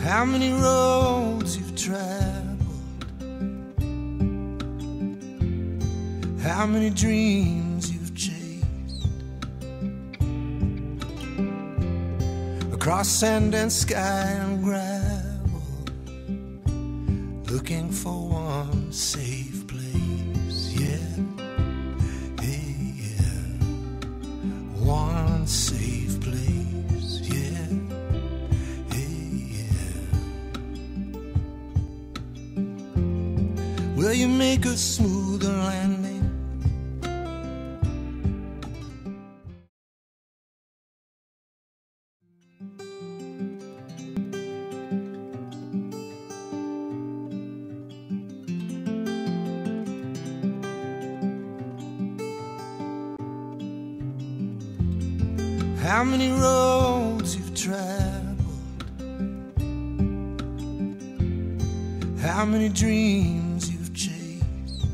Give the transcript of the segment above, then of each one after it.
how many roads you've traveled, how many dreams you've chased, across sand and sky and gravel, looking for one safe place, yeah, hey, yeah, one safe place, yeah, hey, yeah. Will you make a smoother landing? How many roads you've traveled, how many dreams you've chased,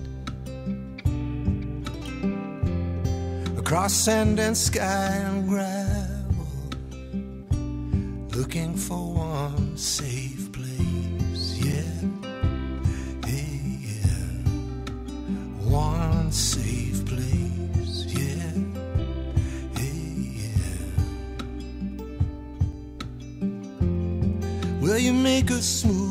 across sand and sky and gravel, looking for one safe place, yeah, hey, yeah, one safe place, yeah. Will you make a smooth